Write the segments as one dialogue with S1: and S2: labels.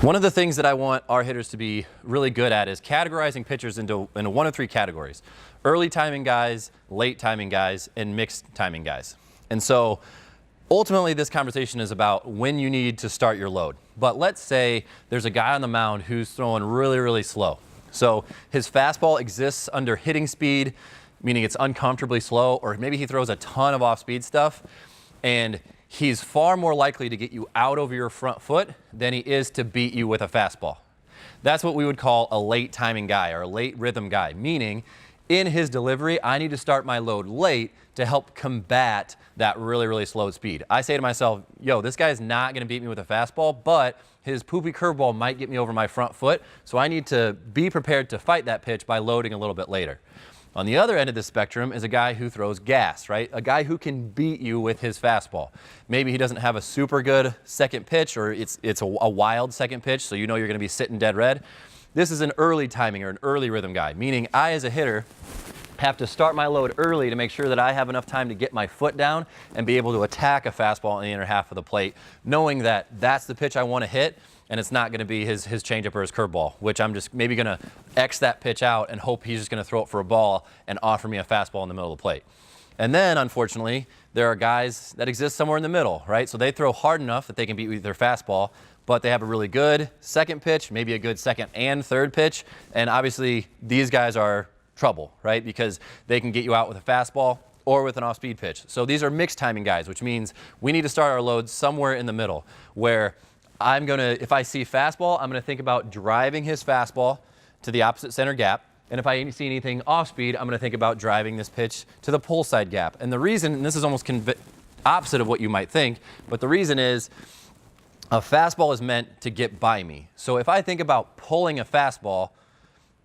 S1: One of the things that I want our hitters to be really good at is categorizing pitchers into one of three categories: early timing guys, late timing guys, and mixed timing guys. And so ultimately this conversation is about when you need to start your load. But let's say there's a guy on the mound who's throwing really, really slow. So his fastball exists under hitting speed, meaning it's uncomfortably slow, or maybe he throws a ton of off-speed stuff, and he's far more likely to get you out over your front foot than he is to beat you with a fastball. That's what we would call a late timing guy or a late rhythm guy, meaning in his delivery, I need to start my load late to help combat that really, really slow speed. I say to myself, yo, this guy's not gonna beat me with a fastball, but his poopy curveball might get me over my front foot, so I need to be prepared to fight that pitch by loading a little bit later. On the other end of the spectrum is a guy who throws gas, right? A guy who can beat you with his fastball. Maybe he doesn't have a super good second pitch, or it's a wild second pitch, so you know you're gonna be sitting dead red. This is an early timing or an early rhythm guy, meaning I as a hitter have to start my load early to make sure that I have enough time to get my foot down and be able to attack a fastball in the inner half of the plate, knowing that that's the pitch I want to hit, and it's not going to be his changeup or his curveball, which I'm just maybe going to X that pitch out and hope he's just going to throw it for a ball and offer me a fastball in the middle of the plate. And then, unfortunately, there are guys that exist somewhere in the middle, right? So they throw hard enough that they can beat with their fastball, but they have a really good second pitch, maybe a good second and third pitch, and obviously these guys are trouble, right? Because they can get you out with a fastball or with an off-speed pitch. So these are mixed timing guys, which means we need to start our load somewhere in the middle, where I'm gonna, if I see fastball, I'm gonna think about driving his fastball to the opposite center gap. And if I see anything off-speed, I'm gonna think about driving this pitch to the pull side gap. And the reason, and this is almost opposite of what you might think, but the reason is a fastball is meant to get by me. So if I think about pulling a fastball,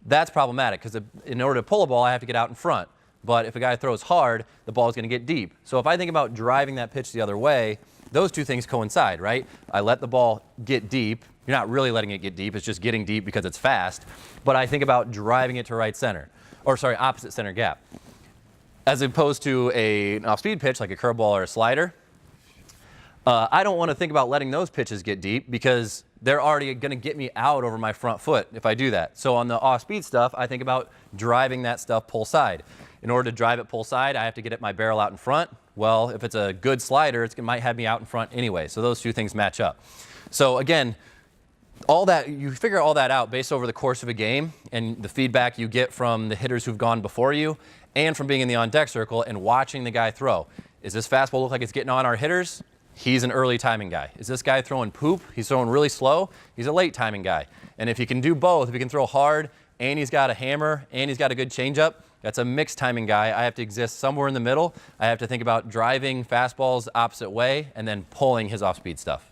S1: that's problematic, because in order to pull a ball, I have to get out in front. But if a guy throws hard, the ball is going to get deep. So if I think about driving that pitch the other way, those two things coincide, right? I let the ball get deep. You're not really letting it get deep. It's just getting deep because it's fast. But I think about driving it to right center, or sorry, opposite center gap. As opposed to an off-speed pitch like a curveball or a slider, I don't want to think about letting those pitches get deep because they're already going to get me out over my front foot if I do that. So on the off-speed stuff, I think about driving that stuff pull side. In order to drive it pull side, I have to get my barrel out in front. Well, if it's a good slider, it might have me out in front anyway. So those two things match up. So again, all that, you figure all that out based over the course of a game and the feedback you get from the hitters who've gone before you and from being in the on-deck circle and watching the guy throw. Is this fastball look like it's getting on our hitters? He's an early timing guy. Is this guy throwing poop? He's throwing really slow. He's a late timing guy. And if he can do both, if he can throw hard and he's got a hammer and he's got a good changeup, that's a mixed timing guy. I have to exist somewhere in the middle. I have to think about driving fastballs opposite way and then pulling his off-speed stuff.